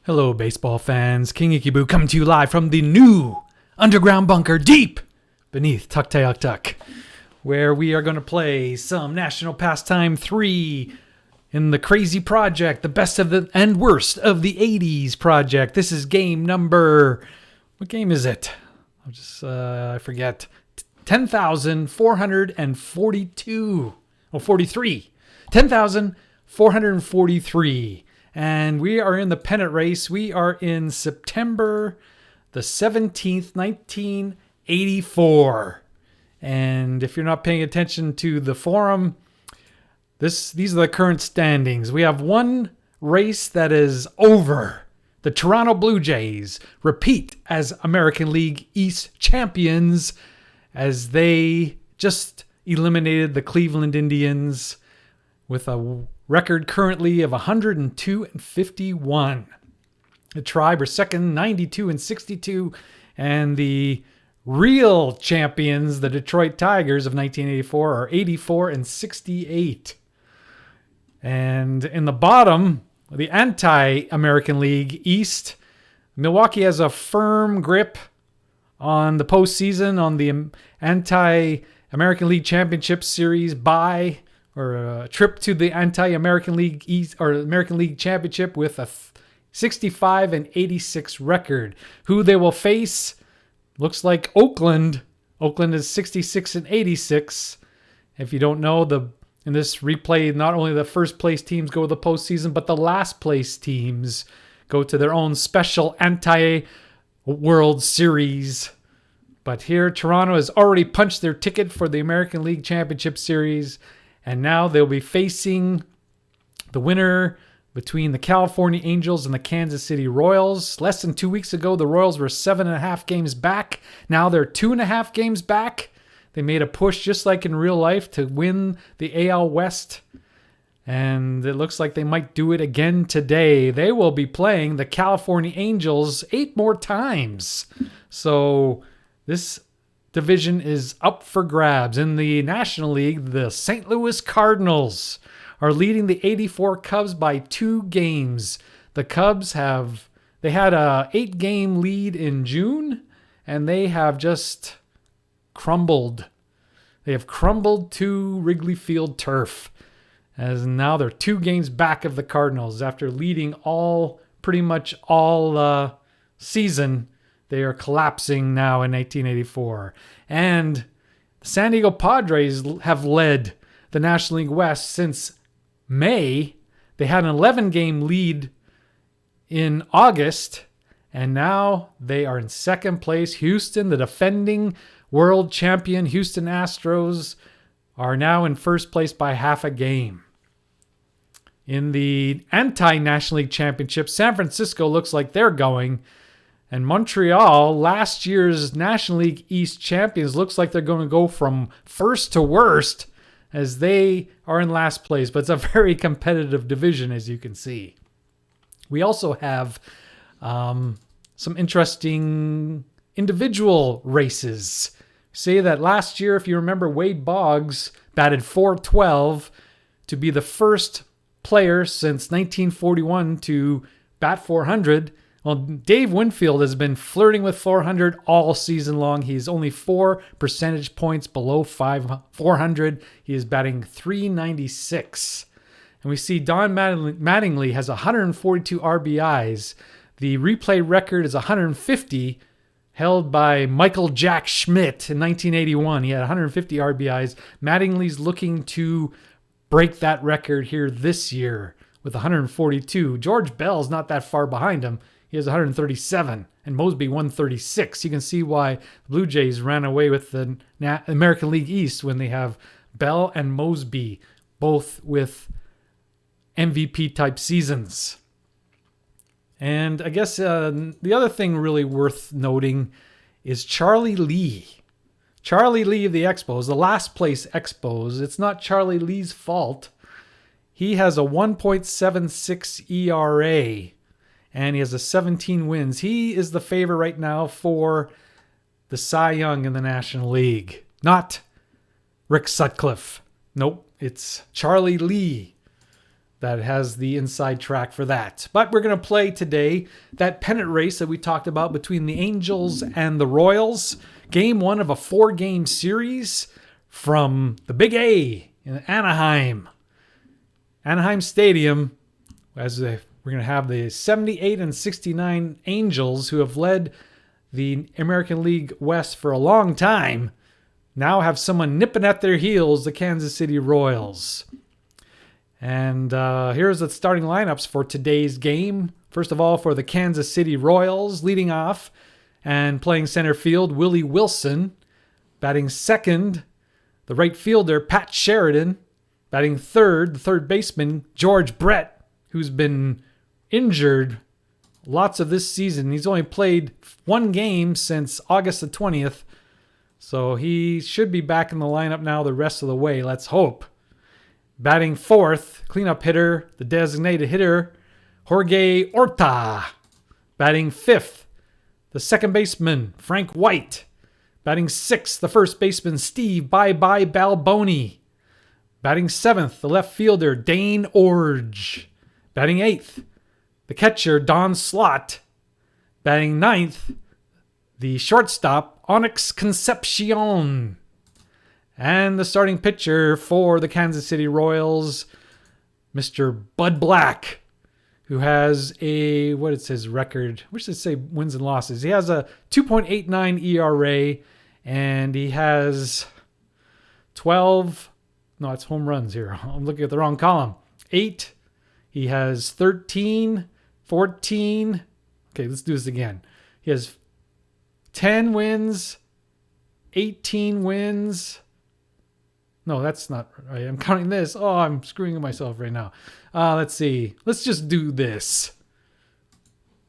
Hello, baseball fans. King Ikibu coming to you live from the new underground bunker deep beneath Tuktoyaktuk, where we are going to play some National Pastime 3 in the Crazy Project, the best of the and worst of the 80s project. This is game number... What game is it? I forget. 10,442. Oh, 43. 10,443. And we are in the pennant race. We are in September the 17th, 1984. And if you're not paying attention to the forum, these are the current standings. We have one race that is over. The Toronto Blue Jays repeat as American League East champions as they just eliminated the Cleveland Indians with a record currently of 102-51. The Tribe are second, 92-62, and the real champions, the Detroit Tigers of 1984, are 84-68. And in the bottom, the anti-American League East, Milwaukee has a firm grip on the postseason, on the anti-American League Championship Series bye, or a trip to the anti-American League East or American League Championship with a 65-86 record. Who they will face looks like Oakland. Oakland is 66-86. If you don't know, in this replay, not only the first place teams go to the postseason, but the last place teams go to their own special anti-World Series. But here, Toronto has already punched their ticket for the American League Championship Series. And now they'll be facing the winner between the California Angels and the Kansas City Royals. Less than 2 weeks ago, the Royals were 7.5 games back. Now they're 2.5 games back. They made a push just like in real life to win the AL West. And it looks like they might do it again today. They will be playing the California Angels 8 more times. So this division is up for grabs. In the National League, the St. Louis Cardinals are leading the 84 Cubs by 2 games. The Cubs had a 8-game lead in June, and they have just crumbled. They have crumbled to Wrigley Field turf, as now they're 2 games back of the Cardinals after leading pretty much all season. They are collapsing now in 1984. And the San Diego Padres have led the National League West since May. They had an 11-game lead in August, and now they are in second place. Houston, the defending world champion Houston Astros, are now in first place by half a game. In the anti-National League Championship, San Francisco looks like they're going. And Montreal, last year's National League East champions, looks like they're going to go from first to worst as they are in last place. But it's a very competitive division, as you can see. We also have some interesting individual races. Say that last year, if you remember, Wade Boggs batted .412 to be the first player since 1941 to bat .400. Well, Dave Winfield has been flirting with .400 all season long. He's only 4 percentage points below .400. He is batting .396. And we see Don Mattingly has 142 RBIs. The replay record is 150, held by Michael Jack Schmidt in 1981. He had 150 RBIs. Mattingly's looking to break that record here this year with 142. George Bell's not that far behind him. He has 137, and Mosby 136. You can see why the Blue Jays ran away with the American League East when they have Bell and Mosby, both with MVP-type seasons. And I guess the other thing really worth noting is Charlie Lee. Charlie Lee of the Expos, the last place Expos. It's not Charlie Lee's fault. He has a 1.76 ERA. And he has 17 wins. He is the favorite right now for the Cy Young in the National League. Not Rick Sutcliffe. Nope, it's Charlie Lee. that has the inside track for that. But we're going to play today that pennant race that we talked about between the Angels and the Royals. Game 1 of a 4-game series from the Big A in Anaheim. Anaheim Stadium, we're going to have the 78 and 69 Angels, who have led the American League West for a long time, now have someone nipping at their heels, the Kansas City Royals. And here's the starting lineups for today's game. First of all, for the Kansas City Royals, leading off and playing center field, Willie Wilson. Batting second, the right fielder, Pat Sheridan. Batting third, the third baseman, George Brett, who's been injured lots of this season. He's only played 1 game since August the 20th. So he should be back in the lineup now the rest of the way, let's hope. Batting fourth, cleanup hitter, the designated hitter, Jorge Horta. Batting fifth, the second baseman, Frank White. Batting sixth, the first baseman, Steve Bye-Bye Balboni. Batting seventh, the left fielder, Dane Orge. Batting eighth, the catcher, Don Slott. Batting ninth, the shortstop, Onyx Concepcion. And the starting pitcher for the Kansas City Royals, Mr. Bud Black, who has what is his record? Where should it say wins and losses? He has a 2.89 ERA, and he has 12... No, it's home runs here. I'm looking at the wrong column. 8. He has 13, 14. Okay, let's do this again. He has 10 wins, 18 wins. No, that's not right. I'm counting this. Oh, I'm screwing myself right now. Let's see. Let's just do this.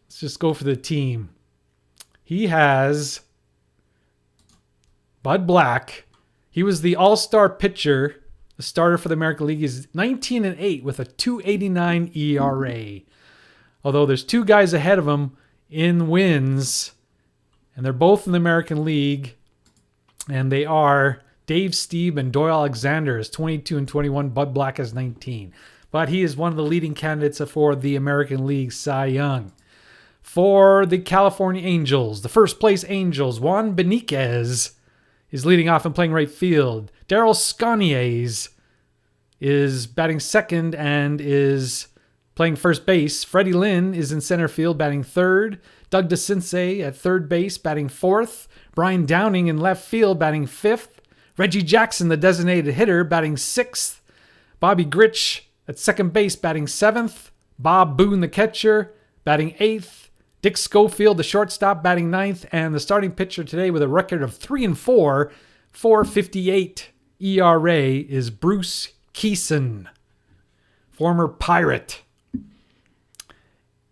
Let's just go for the team. He has Bud Black. He was the all-star pitcher. The starter for the American League is 19-8 with a 2.89 ERA. Although there's 2 guys ahead of him in wins, and they're both in the American League, and they are Dave Stieb and Doyle Alexander is 22 and 21. Bud Black is 19. But he is one of the leading candidates for the American League Cy Young. For the California Angels, the first place Angels, Juan Beniquez is leading off and playing right field. Daryl Sconies is batting second and is playing first base. Freddie Lynn is in center field batting third. Doug DeCinces at third base batting fourth. Brian Downing in left field batting fifth. Reggie Jackson, the designated hitter, batting sixth. Bobby Grich at second base batting seventh. Bob Boone, the catcher, batting eighth. Dick Schofield, the shortstop, batting ninth. And the starting pitcher today with a record of 3-4, 4.58 ERA is Bruce Kison, former Pirate.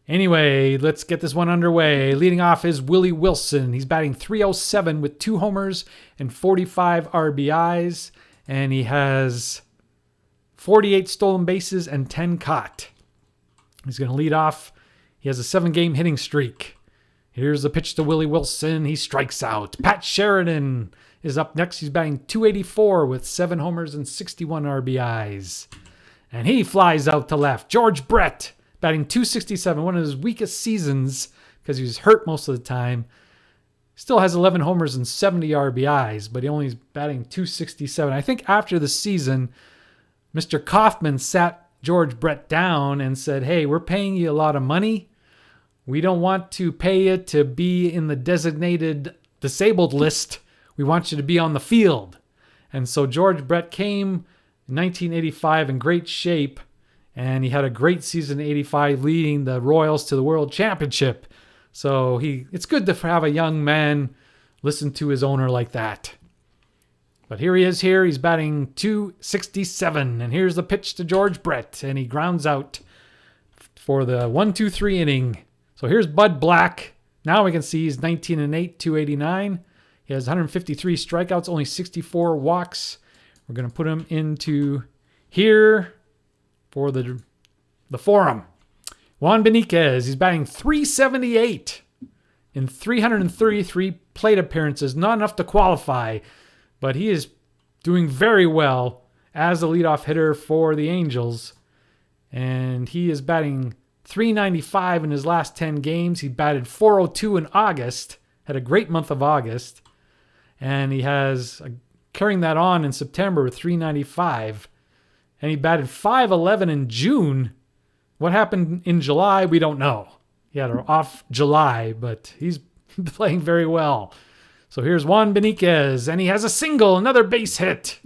Anyway, let's get this one underway. Leading off is Willie Wilson. He's batting .307 with 2 homers and 45 RBIs. And he has 48 stolen bases and 10 caught. He's going to lead off. He has a 7-game hitting streak. Here's the pitch to Willie Wilson. He strikes out. Pat Sheridan is up next. He's batting .284 with 7 homers and 61 RBIs. And he flies out to left. George Brett, batting .267, one of his weakest seasons because he was hurt most of the time. Still has 11 homers and 70 RBIs, but he only is batting .267. I think after the season, Mr. Kaufman sat George Brett down and said, hey, we're paying you a lot of money. We don't want to pay you to be in the designated disabled list. We want you to be on the field. And so George Brett came in 1985 in great shape, and he had a great season in 85 leading the Royals to the World Championship. So it's good to have a young man listen to his owner like that. But here he is here. He's batting .267. And here's the pitch to George Brett. And he grounds out for the 1-2-3 inning. So here's Bud Black. Now we can see he's 19-8, 289. He has 153 strikeouts, only 64 walks. We're going to put him into here for the forum. Juan Beniquez, he's batting .378 in 333 plate appearances. Not enough to qualify, but he is doing very well as the leadoff hitter for the Angels. And he is batting .395 in his last 10 games. He batted .402 in August. Had a great month of August. And he has carrying that on in September with .395. And he batted .511 in June. What happened in July, we don't know. He had an off July, but he's playing very well. So here's Juan Beniquez, and he has a single, another base hit.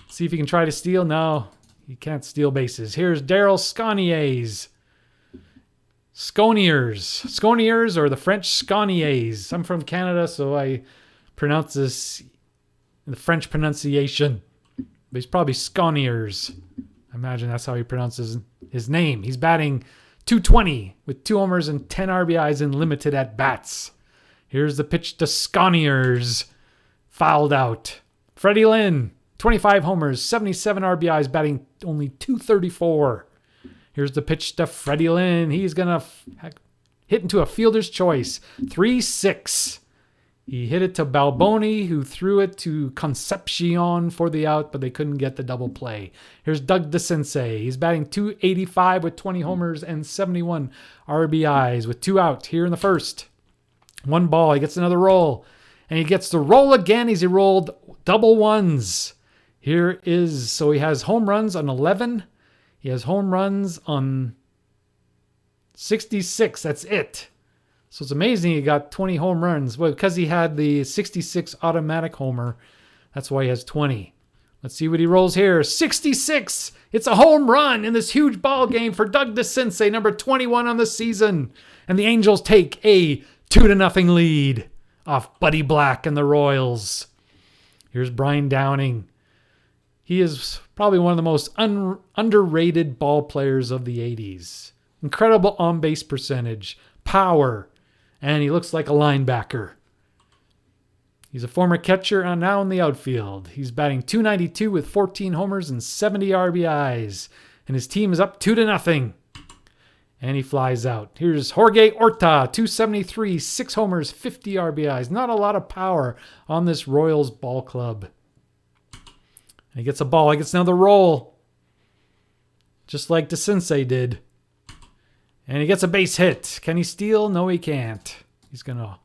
See if he can try to steal. No, he can't steal bases. Here's Daryl Sconiers. Sconiers, or the French Sconiers. I'm from Canada, so I pronounce this in the French pronunciation. But he's probably Sconiers. I imagine that's how he pronounces his name. He's batting .220 with 2 homers and 10 RBIs in limited at-bats. Here's the pitch to Sconiers. Fouled out. Freddie Lynn, 25 homers, 77 RBIs, batting only .234. Here's the pitch to Freddie Lynn. He's going to hit into a fielder's choice. 3-6. He hit it to Balboni, who threw it to Concepcion for the out, but they couldn't get the double play. Here's Doug DeCinces. He's batting .285 with 20 homers and 71 RBIs with 2 out here in the first. 1 ball. He gets another roll. And he gets to roll again as he rolled double ones. So he has home runs on 11. He has home runs on 66. That's it. So it's amazing he got 20 home runs. Well, because he had the 66 automatic homer, that's why he has 20. Let's see what he rolls here. 66! It's a home run in this huge ball game for Doug DeCinces, number 21 on the season. And the Angels take a 2-0 lead off Buddy Black and the Royals. Here's Brian Downing. He is probably one of the most underrated ball players of the 80s. Incredible on-base percentage, power, and he looks like a linebacker. He's a former catcher and now in the outfield. He's batting .292 with 14 homers and 70 RBIs. And his team is up 2-0. And he flies out. Here's Jorge Orta, .273, 6 homers, 50 RBIs. Not a lot of power on this Royals ball club. And he gets a ball. He gets another roll. Just like DeCinces did. And he gets a base hit. Can he steal? No, he can't. He's going to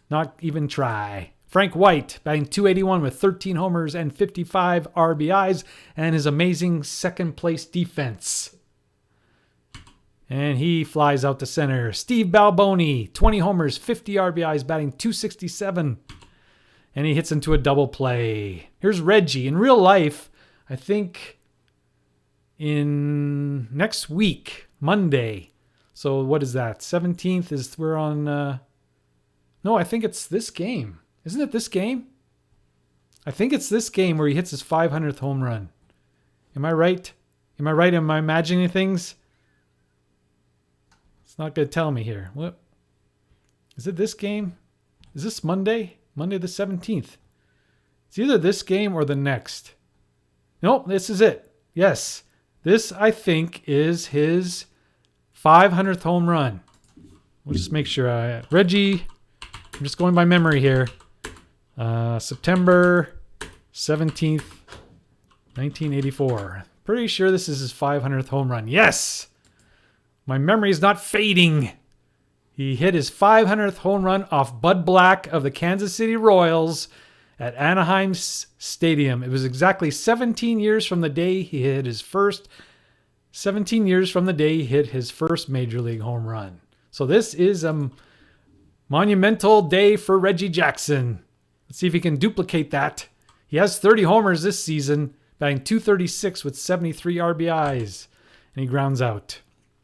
not even try. Frank White, batting .281 with 13 homers and 55 RBIs. And his amazing second-place defense. And he flies out to center. Steve Balboni, 20 homers, 50 RBIs, batting .267. And he hits into a double play. Here's Reggie. In real life, I think in next week, Monday. So what is that? 17th is we're on... no, I think it's this game. Isn't it this game? I think it's this game where he hits his 500th home run. Am I right? Am I imagining things? It's not going to tell me here. What? Is it this game? Is this Monday? Monday the 17th. It's either this game or the next. Nope, this is it. Yes. This, I think, is his 500th home run. We'll just make sure. Reggie, I'm just going by memory here. September 17th, 1984. Pretty sure this is his 500th home run. Yes! My memory is not fading. He hit his 500th home run off Bud Black of the Kansas City Royals at Anaheim Stadium. It was exactly 17 years from the day he hit his first 17 years from the day he hit his first Major League home run. So this is a monumental day for Reggie Jackson. Let's see if he can duplicate that. He has 30 homers this season, batting .236 with 73 RBIs. And he grounds out.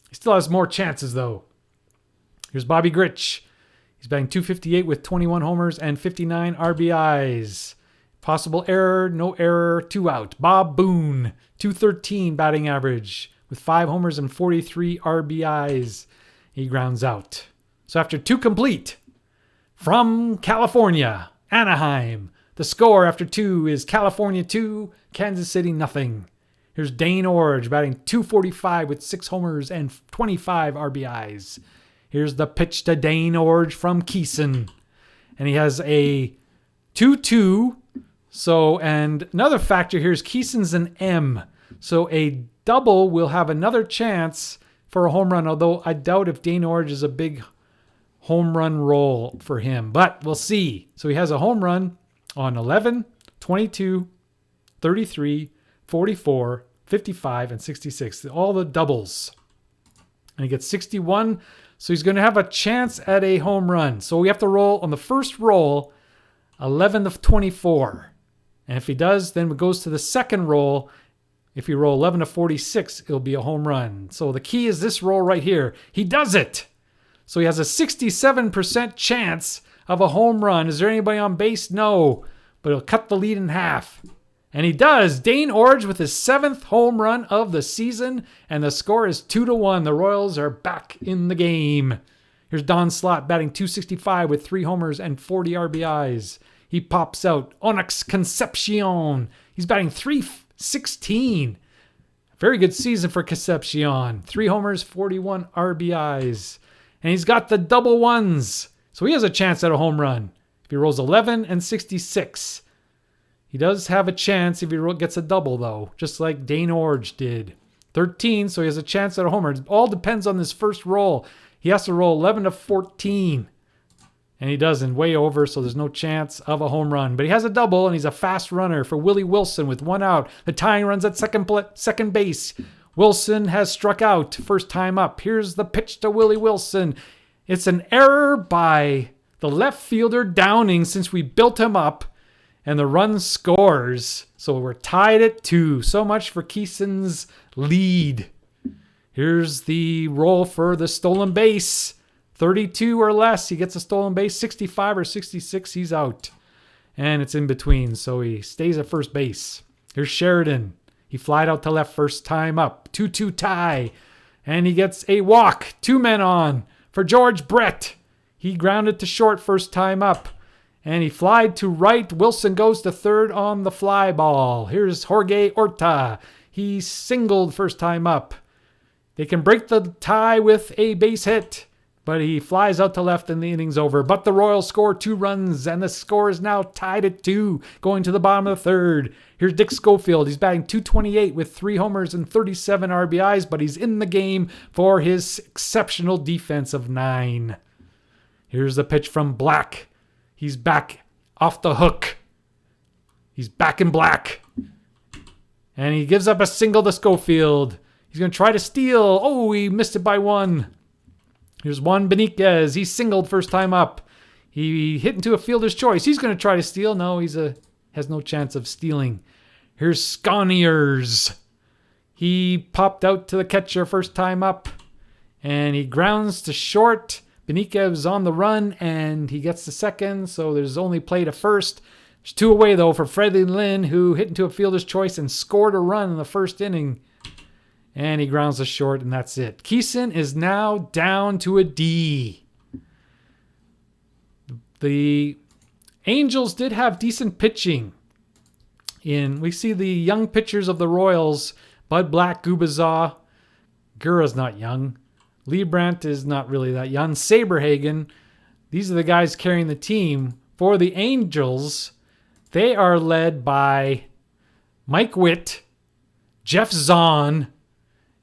He still has more chances, though. Here's Bobby Grich. He's batting .258 with 21 homers and 59 RBIs. Possible error, no error, 2 out. Bob Boone, .213 batting average with 5 homers and 43 RBIs. He grounds out. So after 2 complete, from California, Anaheim, the score after 2 is California 2, Kansas City nothing. Here's Dane Orge batting .245 with 6 homers and 25 RBIs. Here's the pitch to Dane Orge from Kison. And he has a 2-2. So, and another factor here is Kison's an M. So a double, we'll have another chance for a home run, although I doubt if Dane Orge is a big home run roll for him. But we'll see. So he has a home run on 11, 22, 33, 44, 55, and 66. All the doubles. And he gets 61. So he's going to have a chance at a home run. So we have to roll on the first roll 11 of 24. And if he does, then it goes to the second roll. If you roll 11 to 46, it'll be a home run. So the key is this roll right here. He does it. So he has a 67% chance of a home run. Is there anybody on base? No. But he'll cut the lead in half. And he does. Dane Orge with his 7th home run of the season. And the score is 2-1. The Royals are back in the game. Here's Don Slott batting .265 with 3 homers and 40 RBIs. He pops out. Onyx Concepcion. He's batting .316. Very good season for Concepcion. 3 homers, 41 RBIs. And he's got the double ones. So he has a chance at a home run. If he rolls 11 and 66. He does have a chance if he gets a double, though, just like Dane Orge did. 13, so he has a chance at a homer. It all depends on this first roll. He has to roll 11 to 14. And he doesn't, way over, so there's no chance of a home run. But he has a double, and he's a fast runner for Willie Wilson with 1 out. The tying runs at second base. Wilson has struck out first time up. Here's the pitch to Willie Wilson. It's an error by the left fielder Downing since we built him up. And the run scores. So we're tied at 2. So much for Kison's lead. Here's the roll for the stolen base. 32 or less, he gets a stolen base. 65 or 66, he's out. And it's in between, so he stays at first base. Here's Sheridan. He flied out to left first time up. 2-2 tie. And he gets a walk. 2 men on for George Brett. He grounded to short first time up. And he flied to right. Wilson goes to third on the fly ball. Here's Jorge Horta. He singled first time up. They can break the tie with a base hit. But he flies out to left and the inning's over. But the Royals score 2 runs. And the score is now tied at 2. Going to the bottom of the third. Here's Dick Schofield. He's batting .228 with 3 homers and 37 RBIs. But he's in the game for his exceptional defense of 9. Here's the pitch from Black. He's back off the hook. He's back in black. And he gives up a single to Schofield. He's going to try to steal. Oh, he missed it by 1. Here's Juan Benitez. He singled first time up. He hit into a fielder's choice. He's going to try to steal. No, has no chance of stealing. Here's Sconiers. He popped out to the catcher first time up. And he grounds to short. Benitez on the run, and he gets the second, so there's only play to first. There's 2 away, though, for Freddie Lynn, who hit into a fielder's choice and scored a run in the first inning. And he grounds to short, and that's it. Kison is now down to a D. The Angels did have decent pitching. We see the young pitchers of the Royals, Bud Black, Gubazaw. Gura's not young. Liebrandt is not really that young. Saberhagen. These are the guys carrying the team. For the Angels, they are led by Mike Witt, Jeff Zahn,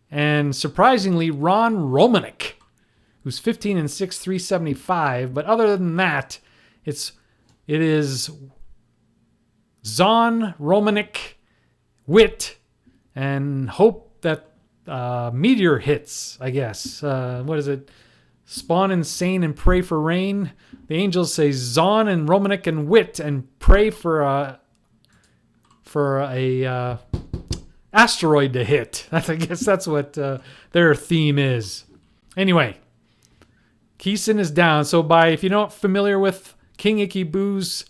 and surprisingly, Ron Romanek, who's 15-6, 375. But other than that, it is Zahn, Romanek, Witt, and hope that Meteor hits, I guess. What is it? Spawn Insane and Pray for Rain. The Angels say Zahn and Romanek and Witt and pray for a asteroid to hit. I guess that's what their theme is. Anyway, Kison is down. So if you're not familiar with King Icky Boo's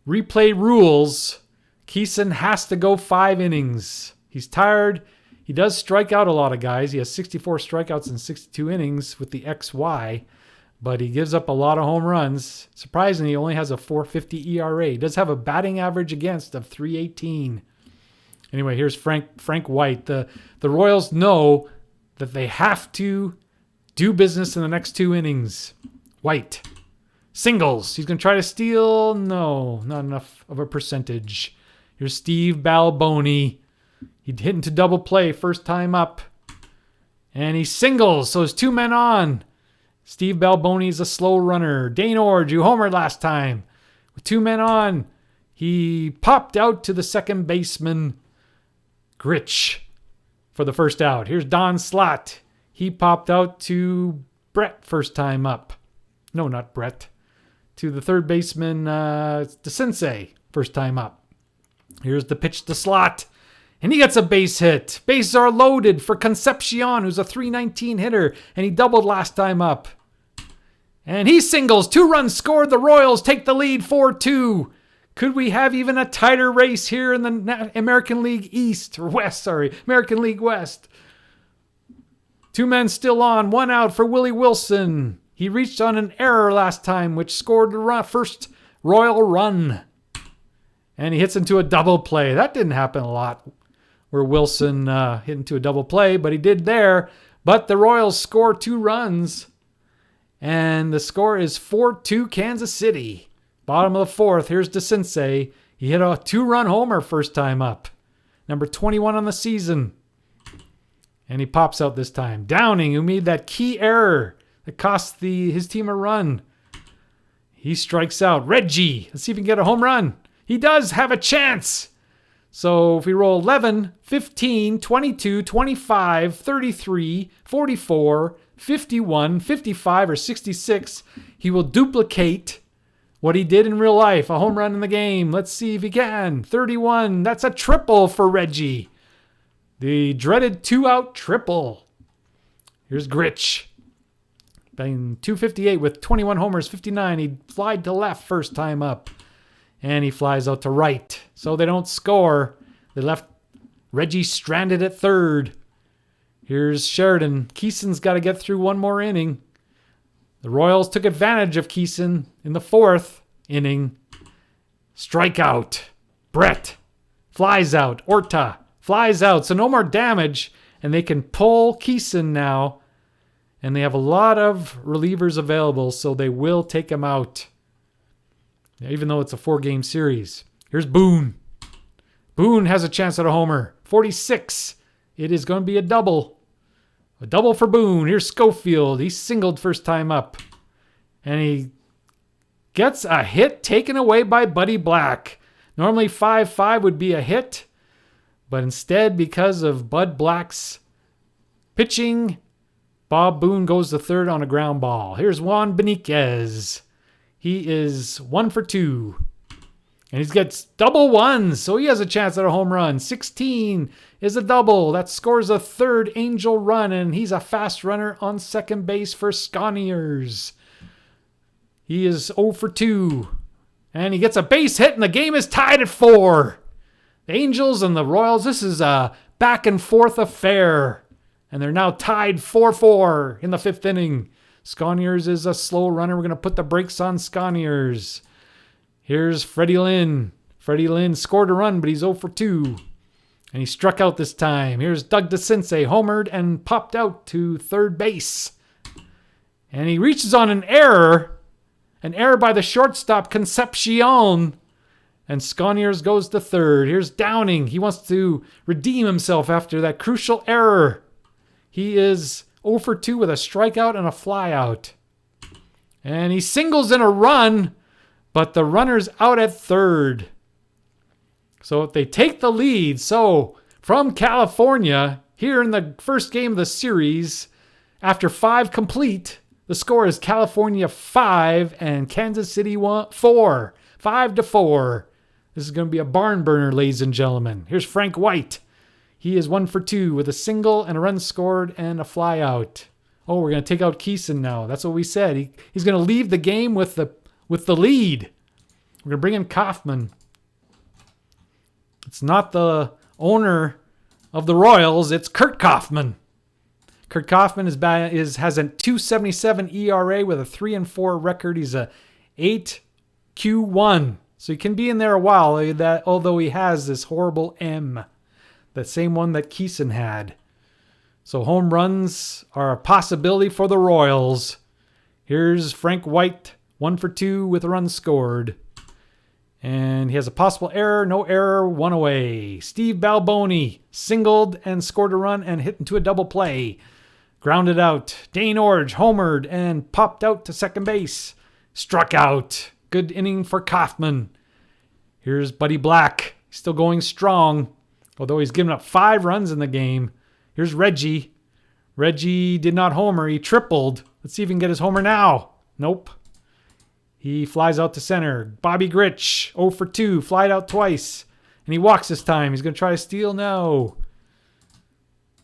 replay rules, Kison has to go 5 innings. He's tired. He does strike out a lot of guys. He has 64 strikeouts in 62 innings with the XY, but he gives up a lot of home runs. Surprisingly, he only has a 4.50 ERA. He does have a batting average against of 3.18. Anyway, here's Frank White. The Royals know that they have to do business in the next 2 innings. White. Singles. He's going to try to steal. No, not enough of a percentage. Here's Steve Balboni. He hit into double play first time up. And he singles, so it's 2 men on. Steve Balboni's a slow runner. Dane Orge, who homered last time. With 2 men on, he popped out to the second baseman, Gritch, for the first out. Here's Don Slott. He popped out to Brett first time up. No, not Brett. To the third baseman, DeCinces, first time up. Here's the pitch to Slott. And he gets a base hit. Bases are loaded for Concepcion, who's a .319 hitter. And he doubled last time up. And he singles. 2 runs scored. The Royals take the lead 4-2. Could we have even a tighter race here in the American League East? Or West, sorry. American League West. 2 men still on. 1 out for Willie Wilson. He reached on an error last time, which scored the first Royal run. And he hits into a double play. That didn't happen a lot, where Wilson hit into a double play, but he did there. But the Royals score 2 runs, and the score is 4-2 Kansas City. Bottom of the 4th, here's DeCinces. He hit a 2-run homer first time up. Number 21 on the season. And he pops out this time. Downing, who made that key error that cost his team a run. He strikes out. Reggie, let's see if he can get a home run. He does have a chance. So if we roll 11, 15, 22, 25, 33, 44, 51, 55, or 66, he will duplicate what he did in real life. A home run in the game. Let's see if he can. 31. That's a triple for Reggie. The dreaded 2-out triple. Here's Gritch. Batting .258 with 21 homers, 59. He flied to left first time up. And he flies out to right. So they don't score. They left Reggie stranded at third. Here's Sheridan. Kison's got to get through 1 more inning. The Royals took advantage of Kison in the 4th inning. Strikeout. Brett flies out. Orta flies out. So no more damage. And they can pull Kison now. And they have a lot of relievers available, so they will take him out. Even though it's a 4-game series. Here's Boone. Boone has a chance at a homer. 46. It is going to be a double. A double for Boone. Here's Schofield. He singled first time up. And he gets a hit taken away by Buddy Black. Normally 5-5 would be a hit. But instead, because of Bud Black's pitching, Bob Boone goes to third on a ground ball. Here's Juan Beniquez. He is 1 for 2. And he gets double ones, so he has a chance at a home run. 16 is a double. That scores a 3rd Angel run, and he's a fast runner on second base for Sconiers. He is 0 for 2. And he gets a base hit, and the game is tied at 4. The Angels and the Royals, this is a back and forth affair. And they're now tied 4-4 in the 5th inning. Sconiers is a slow runner. We're going to put the brakes on Sconiers. Here's Freddie Lynn. Freddie Lynn scored a run, but he's 0 for 2. And he struck out this time. Here's Doug DeCinces, homered and popped out to third base. And he reaches on an error by the shortstop, Concepcion. And Sconiers goes to third. Here's Downing. He wants to redeem himself after that crucial error. He is 0 for 2 with a strikeout and a flyout. And he singles in a run, but the runner's out at third. So if they take the lead, so from California, here in the first game of the series, after 5 complete, the score is California 5 and Kansas City 4. 5-4. This is going to be a barn burner, ladies and gentlemen. Here's Frank White. He is 1 for 2 with a single and a run scored and a flyout. Oh, we're going to take out Kison now. That's what we said. He's going to leave the game with the lead. We're going to bring in Kaufman. It's not the owner of the Royals. It's Kurt Kaufman. Kurt Kaufman has a 2.77 ERA with a 3-4 record. He's a 8 Q1. So he can be in there a while, although he has this horrible M. The same one that Kison had. So home runs are a possibility for the Royals. Here's Frank White, 1 for 2 with a run scored. And he has a possible error. No error. One away. Steve Balboni singled and scored a run and hit into a double play. Grounded out. Dane Orge homered and popped out to second base. Struck out. Good inning for Kaufman. Here's Buddy Black. Still going strong, although he's given up 5 runs in the game. Here's Reggie. Reggie did not homer. He tripled. Let's see if he can get his homer now. Nope. He flies out to center. Bobby Grich, 0 for 2, flied out twice. And he walks this time. He's going to try to steal. No.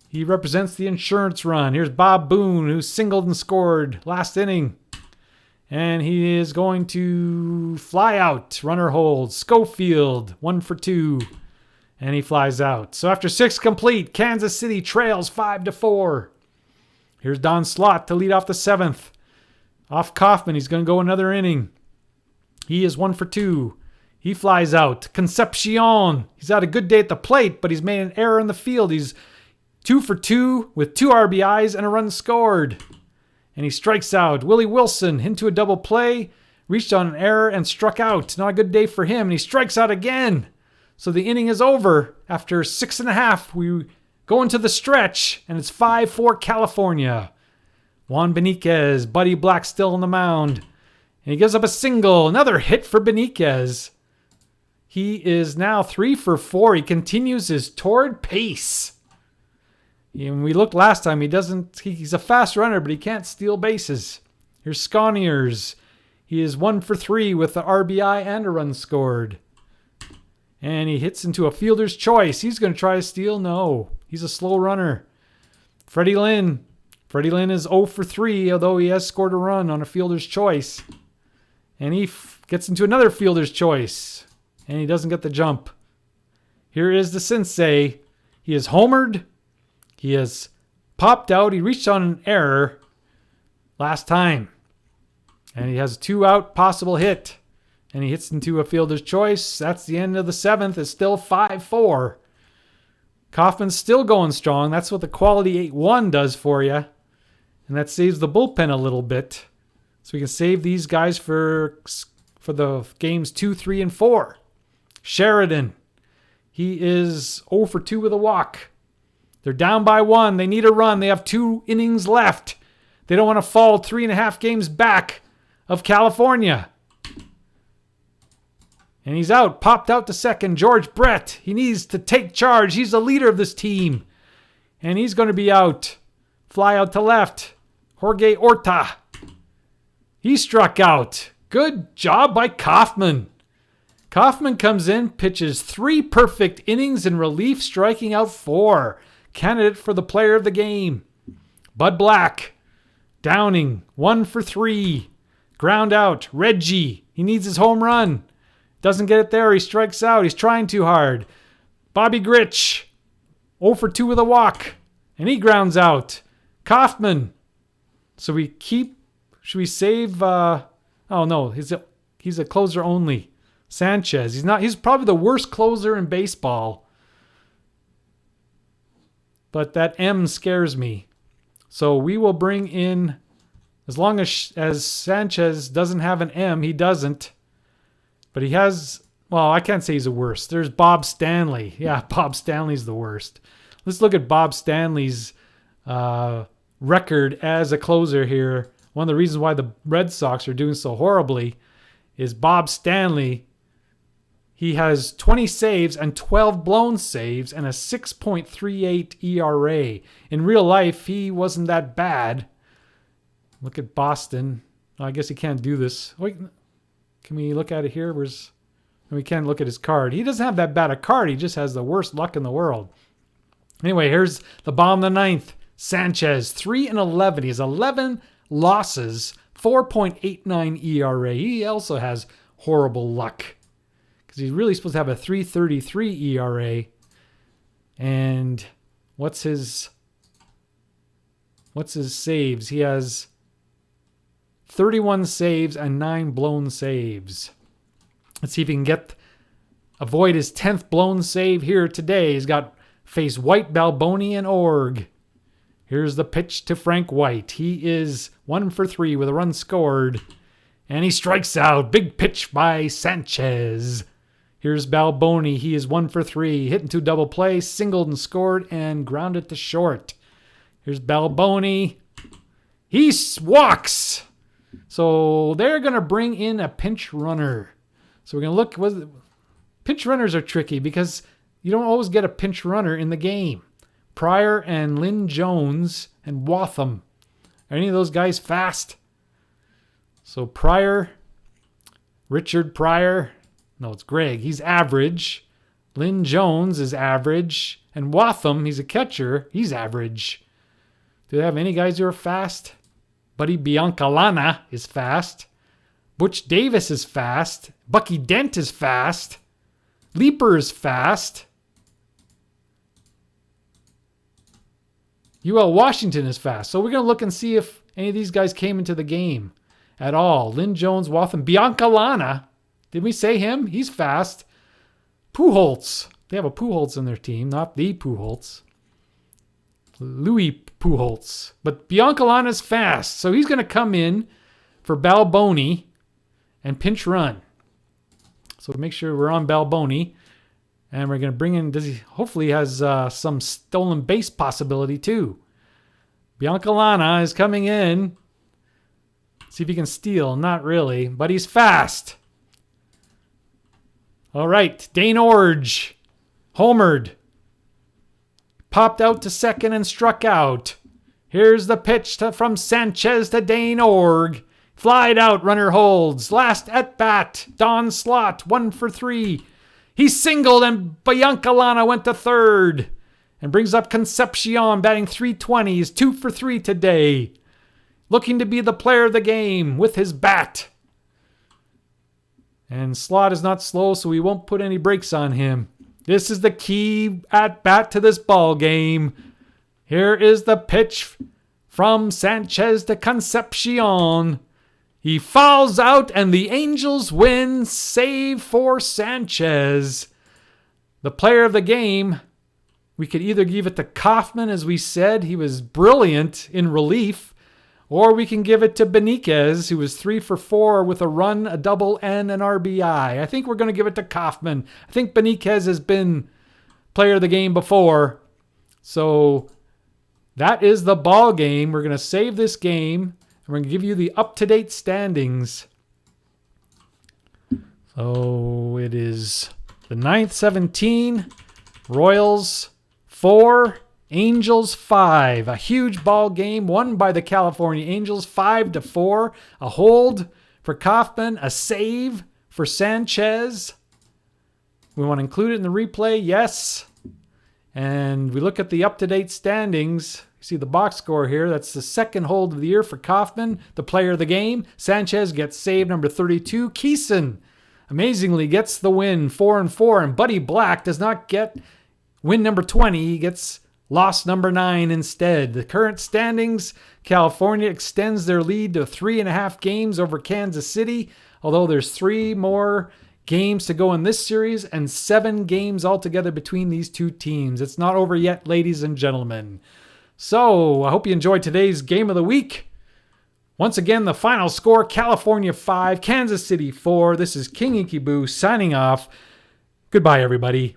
He represents the insurance run. Here's Bob Boone, who singled and scored last inning. And he is going to fly out. Runner holds. Schofield, 1 for 2. And he flies out. So after 6 complete, Kansas City trails 5-4. Here's Don Slott to lead off the 7th. Off Kaufman, he's going to go another inning. He is 1 for 2. He flies out. Concepcion, he's had a good day at the plate, but he's made an error in the field. He's 2 for 2 with 2 RBIs and a run scored. And he strikes out. Willie Wilson into a double play, reached on an error and struck out. Not a good day for him. And he strikes out again. So the inning is over. After 6.5, we go into the stretch, and it's 5-4 California. Juan Beniquez, Buddy Black still on the mound. And he gives up a single. Another hit for Beniquez. He is now 3 for 4. He continues his torrid pace. And we looked last time. He's a fast runner, but he can't steal bases. Here's Sconiers. He is 1 for 3 with the RBI and a run scored. And he hits into a fielder's choice. He's going to try to steal. No. He's a slow runner. Freddie Lynn. Freddie Lynn is 0 for 3, although he has scored a run on a fielder's choice. And he gets into another fielder's choice. And he doesn't get the jump. Here is the sensei. He is homered. He has popped out. He reached on an error last time. And he has a 2-out possible hit. And he hits into a fielder's choice. That's the end of the 7th. It's still 5-4. Kaufman's still going strong. That's what the quality 8-1 does for you. And that saves the bullpen a little bit. So we can save these guys for the games 2, 3, and 4. Sheridan. He is 0 for 2 with a walk. They're down by 1. They need a run. They have 2 innings left. They don't want to fall 3.5 games back of California. And he's out. Popped out to second. George Brett. He needs to take charge. He's the leader of this team. And he's going to be out. Fly out to left. Jorge Orta. He struck out. Good job by Kaufman. Kaufman comes in, pitches 3 perfect innings in relief, striking out 4. Candidate for the player of the game. Bud Black. Downing. 1 for 3. Ground out. Reggie. He needs his home run. Doesn't get it there. He strikes out. He's trying too hard. Bobby Grich. 0 for 2 with a walk. And he grounds out. Kaufman. So should we save, oh no, he's a closer only. Sanchez. He's probably the worst closer in baseball. But that M scares me. So we will bring in, as long as Sanchez doesn't have an M, he doesn't. But he has, well, I can't say he's the worst. There's Bob Stanley. Yeah, Bob Stanley's the worst. Let's look at Bob Stanley's record as a closer here. One of the reasons why the Red Sox are doing so horribly is Bob Stanley. He has 20 saves and 12 blown saves and a 6.38 ERA. In real life, he wasn't that bad. Look at Boston. I guess he can't do this. Wait, can we look at it here? We can't look at his card. He doesn't have that bad a card. He just has the worst luck in the world. Anyway, here's the bottom of the 9th. Sanchez, 3-11. He has 11 losses, 4.89 ERA. He also has horrible luck because he's really supposed to have a 3.33 ERA. And what's his saves? He has 31 saves and 9 blown saves. Let's see if he can avoid his 10th blown save here today. He's got face White, Balboni, and Org. Here's the pitch to Frank White. He is 1 for 3 with a run scored. And he strikes out. Big pitch by Sanchez. Here's Balboni. He is 1 for 3. Hit into double play, singled and scored, and grounded to short. Here's Balboni. He walks. So they're going to bring in a pinch runner. So we're going to look. Pinch runners are tricky because you don't always get a pinch runner in the game. Pryor and Lynn Jones and Watham. Are any of those guys fast? So Pryor, Richard Pryor. No, it's Greg. He's average. Lynn Jones is average. And Watham, he's a catcher. He's average. Do they have any guys who are fast? Buddy Biancalana is fast. Butch Davis is fast. Bucky Dent is fast. Leaper is fast. UL Washington is fast. So we're going to look and see if any of these guys came into the game at all. Lynn Jones, Watham, Biancalana. Did we say him? He's fast. Pujols. They have a Pujols in their team, not the Pujols. Louis Pujols. But Biancalana's fast. So he's going to come in for Balboni and pinch run. So make sure we're on Balboni. And we're going to bring in, hopefully has some stolen base possibility too. Biancalana is coming in. See if he can steal. Not really, but he's fast. All right, Dane Orge. Homered. Popped out to second and struck out. Here's the pitch from Sanchez to Dane Org. Flied out, runner holds. Last at bat, Don Slott, 1 for 3. He singled and Biancalana went to third. And brings up Concepcion, batting .320. He's 2 for 3 today. Looking to be the player of the game with his bat. And Slott is not slow, so we won't put any brakes on him. This is the key at bat to this ball game. Here is the pitch from Sanchez to Concepcion. He fouls out and the Angels win. Save for Sanchez. The player of the game, we could either give it to Kaufman, as we said. He was brilliant in relief. Or we can give it to Beniquez, who was 3 for 4 with a run, a double, and an RBI. I think we're going to give it to Kaufman. I think Beniquez has been player of the game before. So that is the ball game. We're going to save this game, and we're going to give you the up-to-date standings. So it is the 9th, 17, Royals 4, Angels 5. A huge ball game won by the California Angels 5-4. A hold for Kaufman, a save for Sanchez. We want to include it in the replay, yes. And we look at the up-to-date standings. You see the box score here. That's the second hold of the year for Kaufman, the player of the game. Sanchez gets save number 32. Kison amazingly gets the win, 4-4. And Buddy Black does not get win number 20. He gets loss number 9 instead. The current standings, California extends their lead to 3.5 games over Kansas City, although there's 3 more games to go in this series and 7 games altogether between these two teams. It's not over yet, ladies and gentlemen. So I hope you enjoyed today's game of the week. Once again, the final score, California 5, Kansas City 4. This is King Ikeboo signing off. Goodbye, everybody.